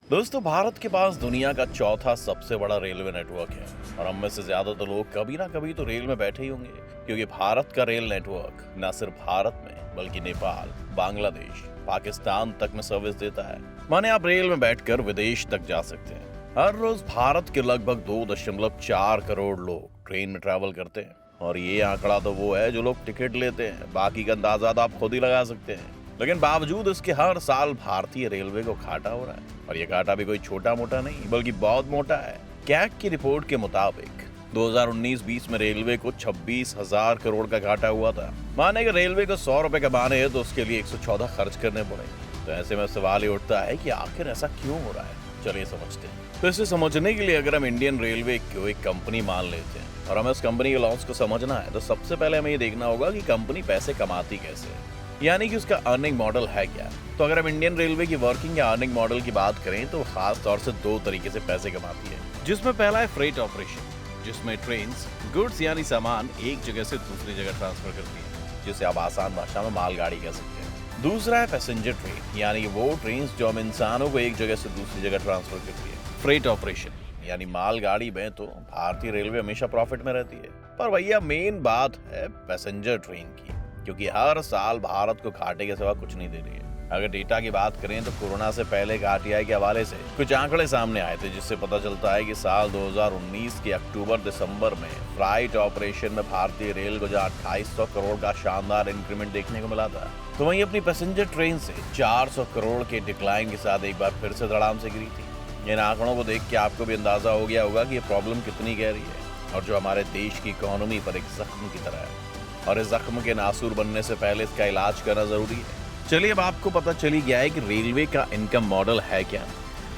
दोस्तों, भारत के पास दुनिया का चौथा सबसे बड़ा रेलवे नेटवर्क है और हम में से ज्यादातर लोग कभी ना कभी तो रेल में बैठे ही होंगे, क्योंकि भारत का रेल नेटवर्क न सिर्फ भारत में बल्कि नेपाल, बांग्लादेश, पाकिस्तान तक में सर्विस देता है। माने आप रेल में बैठकर विदेश तक जा सकते हैं। हर रोज भारत के लगभग 2.4 करोड़ लोग ट्रेन में ट्रैवल करते हैं और ये आंकड़ा तो वो है जो लोग टिकट लेते हैं, बाकी का अंदाजा तो आप खुद ही लगा सकते हैं। लेकिन बावजूद इसके हर साल भारतीय रेलवे को घाटा हो रहा है और ये घाटा भी कोई छोटा मोटा नहीं बल्कि बहुत मोटा है। कैग की रिपोर्ट के मुताबिक 2019-20 में रेलवे को 26,000 करोड़ का घाटा हुआ था। माने कि रेलवे को 100 रुपए कमाने हैं तो उसके लिए 114 खर्च करने पड़े। तो ऐसे में सवाल ये उठता है कि आखिर ऐसा क्यों हो रहा है। चलिए समझते हैं। तो इसे समझने के लिए अगर हम इंडियन रेलवे को एक कंपनी मान लेते हैं और हमें उस कंपनी के लॉस को समझना है, तो सबसे पहले हमें ये देखना होगा कि कंपनी पैसे कमाती कैसे है, यानी कि उसका अर्निंग मॉडल है क्या। तो अगर हम इंडियन रेलवे की वर्किंग या अर्निंग मॉडल की बात करें तो खास तौर से दो तरीके से पैसे कमाती है, जिसमें पहला है फ्रेट ऑपरेशन, जिसमें ट्रेन गुड्स यानी सामान एक जगह से दूसरी जगह ट्रांसफर करती है, जिसे आप आसान भाषा में मालगाड़ी कह सकते हैं। दूसरा है पैसेंजर ट्रेन, यानी वो ट्रेन जो हम इंसानों को एक जगह से दूसरी जगह ट्रांसफर करती है। फ्रेट ऑपरेशन यानी मालगाड़ी में तो भारतीय रेलवे हमेशा प्रॉफिट में रहती है, पर भैया मेन बात है पैसेंजर ट्रेन की, क्योंकि हर साल भारत को घाटे के सिवा कुछ नहीं दे रही है। अगर डेटा की बात करें तो कोरोना से पहले के आरटीआई के हवाले से कुछ आंकड़े सामने आए थे, जिससे पता चलता है कि साल 2019 के अक्टूबर-दिसंबर में फ्लाइट ऑपरेशन में भारतीय रेल को जहां 2800 करोड़ का शानदार इंक्रीमेंट देखने को मिला था, तो वहीं अपनी पैसेंजर ट्रेन से 400 करोड़ के डिक्लाइन के साथ एक बार फिर से धड़ाम से गिरी थी। इन आंकड़ों को देख के आपको भी अंदाजा हो गया होगा कि ये प्रॉब्लम कितनी गहरी है और जो हमारे देश की इकोनॉमी पर एक जख्म की तरह है, और इस जख्म के नासूर बनने से पहले इसका इलाज करना जरूरी है। चलिए, अब आपको पता चली गया है कि रेलवे का इनकम मॉडल है क्या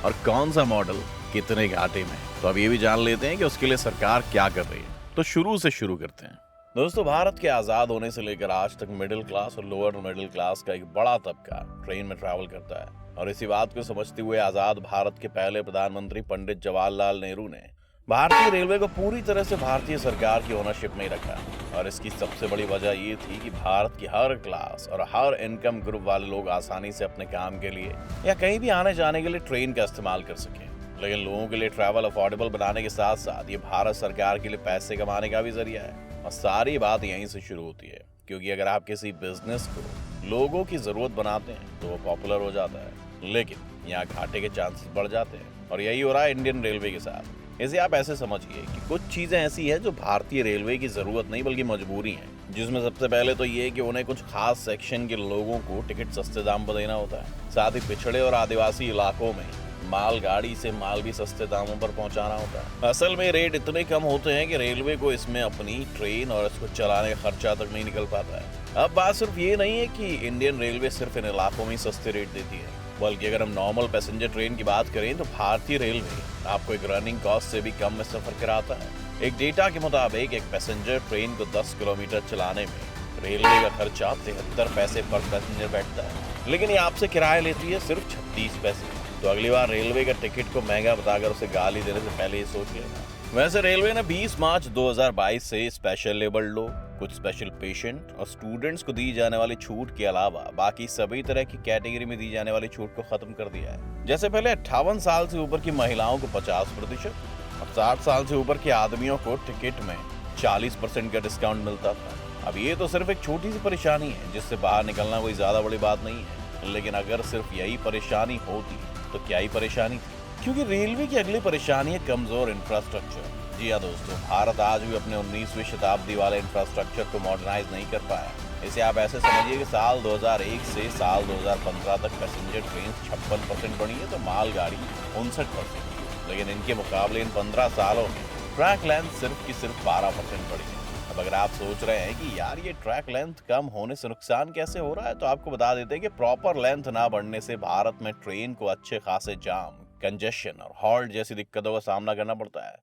और कौन सा मॉडल कितने घाटे में। तो अब ये भी जान लेते हैं कि उसके लिए सरकार क्या कर रही है। तो शुरू से शुरू करते हैं। दोस्तों, भारत के आजाद होने से लेकर आज तक मिडिल क्लास और लोअर मिडिल क्लास का एक बड़ा तबका ट्रेन में ट्रैवल करता है, और इसी बात को समझते हुए आजाद भारत के पहले प्रधानमंत्री पंडित जवाहरलाल नेहरू ने भारतीय रेलवे को पूरी तरह से भारतीय सरकार की ओनरशिप में रखा। और इसकी सबसे बड़ी वजह ये थी कि भारत की हर क्लास और हर इनकम ग्रुप वाले लोग आसानी से अपने काम के लिए या कहीं भी आने जाने के लिए ट्रेन का इस्तेमाल कर सकें। लेकिन लोगों के लिए ट्रैवल अफोर्डेबल बनाने के साथ साथ ये भारत सरकार के लिए पैसे कमाने का भी जरिया है। और सारी बात यहीं से शुरू होती है, क्योंकि अगर आप किसी बिजनेस को लोगों की जरूरत बनाते हैं तो वो पॉपुलर हो जाता है, लेकिन यहाँ घाटे के चांसेस बढ़ जाते हैं। और यही हो रहा है इंडियन रेलवे के साथ। इसे आप ऐसे समझिए कि कुछ चीजें ऐसी हैं जो भारतीय रेलवे की जरूरत नहीं बल्कि मजबूरी है, जिसमें सबसे पहले तो ये कि उन्हें कुछ खास सेक्शन के लोगों को टिकट सस्ते दाम पर देना होता है। साथ ही पिछड़े और आदिवासी इलाकों में मालगाड़ी से माल भी सस्ते दामों पर पहुंचाना होता है। असल में रेट इतने कम होते हैं कि रेलवे को इसमें अपनी ट्रेन और इसको चलाने का खर्चा तक नहीं निकल पाता है। अब बात सिर्फ ये नहीं है कि इंडियन रेलवे सिर्फ इन इलाकों में सस्ते रेट देती है, बल्कि अगर हम नॉर्मल पैसेंजर ट्रेन की बात करें तो भारतीय रेलवे आपको एक रनिंग कॉस्ट से भी कम में सफर कराता है। एक डेटा के मुताबिक एक पैसेंजर ट्रेन को 10 किलोमीटर चलाने में रेलवे का खर्चा 73 पैसे पर पैसेंजर बैठता है, लेकिन ये आपसे किराया लेती है सिर्फ 36 पैसे। तो अगली बार रेलवे का टिकट को महंगा बताकर उसे गाली देने से पहले ये सोच लेना। वैसे रेलवे ने 20 मार्च 2022 से स्पेशल लेबल लोग, कुछ स्पेशल पेशेंट और स्टूडेंट्स को दी जाने वाली छूट के अलावा बाकी सभी तरह की कैटेगरी में दी जाने वाली छूट को खत्म कर दिया है। जैसे पहले 58 साल से ऊपर की महिलाओं को 50% और 60 साल से ऊपर के आदमियों को टिकट में 40% का डिस्काउंट मिलता था। अब ये तो सिर्फ एक छोटी सी परेशानी है जिससे बाहर निकलना कोई ज्यादा बड़ी बात नहीं है, लेकिन अगर सिर्फ यही परेशानी होती तो क्या ही परेशानी थी। क्योंकि रेलवे की अगली परेशानी है कमजोर इंफ्रास्ट्रक्चर। जी हाँ दोस्तों, भारत आज भी अपने 19वीं शताब्दी वाले इंफ्रास्ट्रक्चर को मॉडर्नाइज नहीं कर पाया। इसे आप ऐसे समझिए कि साल 2001 से साल 2015 तक पैसेंजर ट्रेन 56% बढ़ी है तो मालगाड़ी 59%, लेकिन इनके मुकाबले इन 15 सालों में ट्रैक लेंथ सिर्फ की सिर्फ 12% बढ़ी है। अब अगर आप सोच रहे हैं कि यार ये ट्रैक लेंथ कम होने से नुकसान कैसे हो रहा है, तो आपको बता देते हैं कि प्रॉपर लेंथ ना बढ़ने से भारत में ट्रेन को अच्छे खासे जाम, कंजेशन और हॉल्ट जैसी दिक्कतों का सामना करना पड़ता है।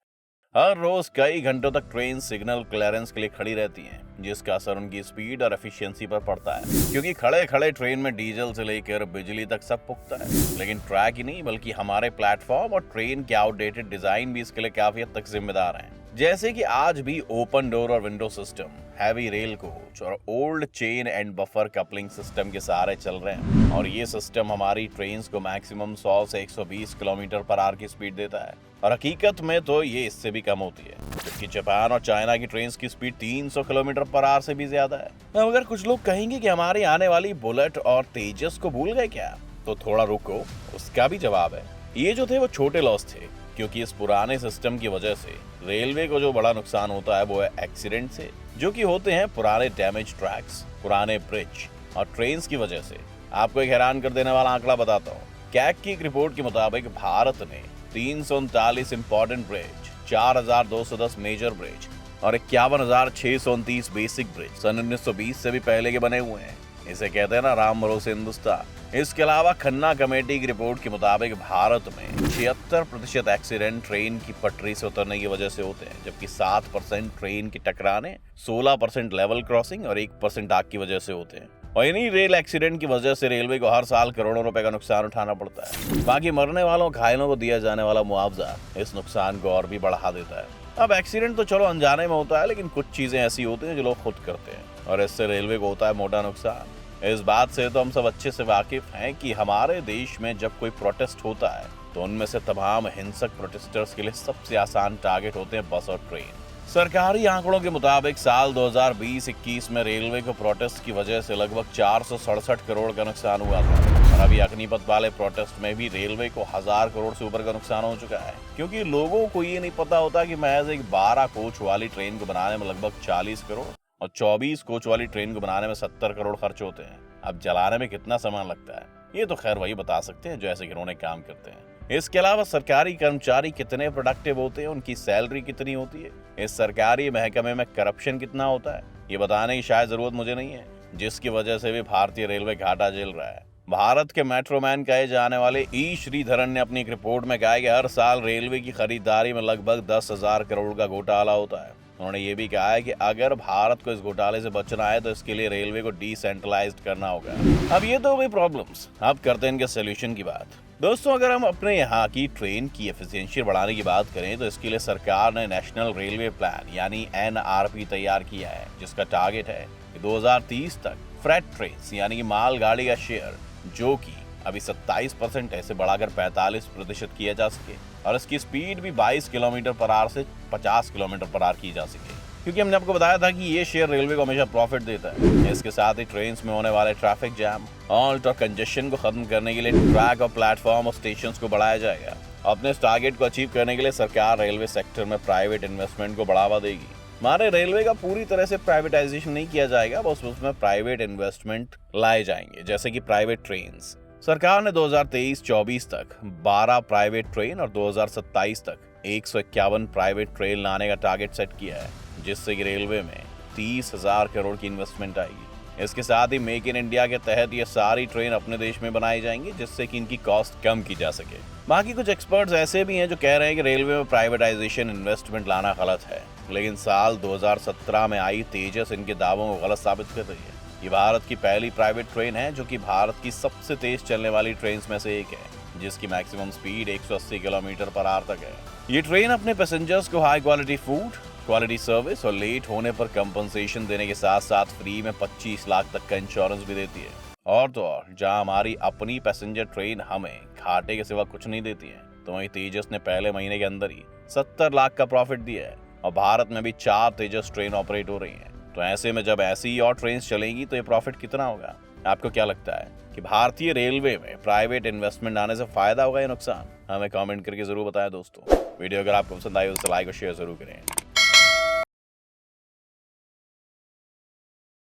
हर रोज कई घंटों तक ट्रेन सिग्नल क्लियरेंस के लिए खड़ी रहती हैं, जिसका असर उनकी स्पीड और एफिशिएंसी पर पड़ता है, क्योंकि खड़े खड़े ट्रेन में डीजल से लेकर बिजली तक सब पुख्ता है। लेकिन ट्रैक ही नहीं बल्कि हमारे प्लेटफॉर्म और ट्रेन के आउटडेटेड डिजाइन भी इसके लिए काफी हद तक जिम्मेदार हैं। जैसे कि आज भी ओपन डोर और window system, heavy rail coach और old chain and buffer coupling system के सहारे चल रहे हैं। और ये सिस्टम हमारी ट्रेन्स को मैक्सिमम 100 से 120 किलोमीटर पर आवर की स्पीड देता है, और हकीकत में तो ये इससे भी कम होती है, जबकि जापान और चाइना की ट्रेन्स की स्पीड 300 किलोमीटर पर आवर से भी ज्यादा है। अब अगर कुछ लोग कहेंगे कि हमारी आने वाली बुलेट और तेजस को भूल गए क्या, तो थोड़ा रुको, उसका भी जवाब है। ये जो थे वो छोटे लॉस थे, क्योंकि इस पुराने सिस्टम की वजह से रेलवे को जो बड़ा नुकसान होता है वो है एक्सीडेंट से, जो कि होते हैं पुराने डैमेज ट्रैक्स, पुराने ब्रिज और ट्रेन्स की वजह से। आपको एक हैरान कर देने वाला आंकड़ा बताता हूँ। कैग की एक रिपोर्ट के मुताबिक भारत ने 339 इंपॉर्टेंट ब्रिज, 4210 मेजर ब्रिज और 51,629 बेसिक ब्रिज सन 1920 से भी पहले के बने हुए हैं। इसे कहते हैं ना, राम भरोसे हिंदुस्तान। इसके अलावा खन्ना कमेटी की रिपोर्ट के मुताबिक भारत में 76% एक्सीडेंट ट्रेन की पटरी से उतरने की वजह से होते हैं, जबकि 7% ट्रेन की टकराने, 16% लेवल क्रॉसिंग और 1% आग की वजह से होते हैं। और इन्हीं रेल एक्सीडेंट की वजह से रेलवे को हर साल करोड़ों रुपए का नुकसान उठाना पड़ता है। बाकी मरने वालों, घायलों को दिया जाने वाला मुआवजा इस नुकसान को और भी बढ़ा देता है। अब एक्सीडेंट तो चलो अनजाने में होता है, लेकिन कुछ चीजें ऐसी होती हैं जो लोग खुद करते हैं, और इससे रेलवे को होता है मोटा नुकसान। इस बात से तो हम सब अच्छे से वाकिफ हैं कि हमारे देश में जब कोई प्रोटेस्ट होता है तो उनमें से तमाम हिंसक प्रोटेस्टर्स के लिए सबसे आसान टारगेट होते हैं बस और ट्रेन। सरकारी आंकड़ों के मुताबिक साल 2020-21 में रेलवे को प्रोटेस्ट की वजह से लगभग 467 करोड़ का नुकसान हुआ था, और अभी अग्निपथ वाले प्रोटेस्ट में भी रेलवे को 1000 करोड़ से ऊपर का नुकसान हो चुका है, क्योंकि लोगों को ये नहीं पता होता कि महज एक 12 कोच वाली ट्रेन को बनाने में लगभग 40 करोड़ और 24 कोच वाली ट्रेन को बनाने में 70 करोड़ खर्च होते हैं। अब जलाने में कितना समय लगता है, ये तो खैर वही बता सकते हैं जो ऐसे घिनौने काम करते हैं। इसके अलावा सरकारी कर्मचारी कितने प्रोडक्टिव होते हैं, उनकी सैलरी कितनी होती है, इस सरकारी महकमे में करप्शन कितना होता है, ये बताने की शायद जरूरत मुझे नहीं है, जिसकी वजह से भी भारतीय रेलवे घाटा झेल रहा है। भारत के मेट्रोमैन कहे जाने वाले ई श्रीधरन ने अपनी एक रिपोर्ट में कहा कि हर साल रेलवे की खरीदारी में लगभग 10,000 करोड़ का घोटाला होता है। उन्होंने ये भी कहा है कि अगर भारत को इस घोटाले से बचना है तो इसके लिए रेलवे को डिसेंट्रलाइज्ड करना होगा। अब ये तो हुई प्रॉब्लम्स, अब करते हैं इनके सोल्यूशन की बात। दोस्तों, अगर हम अपने यहाँ की ट्रेन की एफिशिएंसी बढ़ाने की बात करें तो इसके लिए सरकार ने नेशनल रेलवे प्लान यानी NRP तैयार किया है, जिसका टारगेट है कि 2030 तक फ्रेट ट्रेन यानी कि मालगाड़ी का शेयर, जो कि अभी 27% है, इसे बढ़ाकर 45% किया जा सके, और इसकी स्पीड भी 22 किलोमीटर पर आवर से 50 किलोमीटर पर आवर की जा सके, क्योंकि हमने आपको बताया था कि ये शेयर रेलवे को हमेशा प्रॉफिट देता है। इसके साथ ही ट्रेन में होने वाले ट्रैफिक जैम, हॉल्ट और कंजेशन को खत्म करने के लिए ट्रैक और प्लेटफॉर्म और स्टेशन को बढ़ाया जाएगा। अपने इस टारगेट को अचीव करने के लिए सरकार रेलवे सेक्टर में प्राइवेट इन्वेस्टमेंट को बढ़ावा देगी। हमारे रेलवे का पूरी तरह से प्राइवेटाइजेशन नहीं किया जाएगा, बस उसमें प्राइवेट इन्वेस्टमेंट लाए जाएंगे, जैसे कि प्राइवेट ट्रेन्स। सरकार ने 2023-24 तक 12 प्राइवेट ट्रेन और 2027 तक 151 प्राइवेट ट्रेन लाने का टारगेट सेट किया है, जिससे कि रेलवे में 30,000 करोड़ की इन्वेस्टमेंट आएगी। इसके साथ ही मेक इन इंडिया के तहत ये सारी ट्रेन अपने देश में बनाई जाएंगी, जिससे कि इनकी कॉस्ट कम की जा सके। बाकी कुछ एक्सपर्ट्स ऐसे भी हैं जो कह रहे हैं कि रेलवे में प्राइवेटाइजेशन इन्वेस्टमेंट लाना गलत है, लेकिन साल 2017 में आई तेजस इनके दावों को गलत साबित कर रही है। ये भारत की पहली प्राइवेट ट्रेन है जो कि भारत की सबसे तेज चलने वाली ट्रेन में से एक है, जिसकी maximum speed 180 kilometre per hour तक है। ये ट्रेन अपने पैसेंजर्स को high quality food, quality service और लेट होने पर कंपनसेशन देने के साथ साथ फ्री में 25 लाख तक का इंश्योरेंस भी देती है। और तो और, जहां हमारी अपनी पैसेंजर ट्रेन हमें घाटे के सिवा कुछ नहीं देती है, तो वहीं तेजस ने पहले महीने के अंदर ही 70 लाख का प्रॉफिट दिया है, और भारत में भी 4 तेजस ट्रेन ऑपरेट हो रही हैं। तो ऐसे में जब ऐसी ही और ट्रेन चलेंगी तो ये प्रॉफिट कितना होगा? आपको क्या लगता है कि भारतीय रेलवे में प्राइवेट इन्वेस्टमेंट आने से फायदा होगा या नुकसान? हमें कमेंट करके जरूर बताएं दोस्तों। वीडियो अगर आपको पसंद आई तो लाइक और शेयर जरूर करें।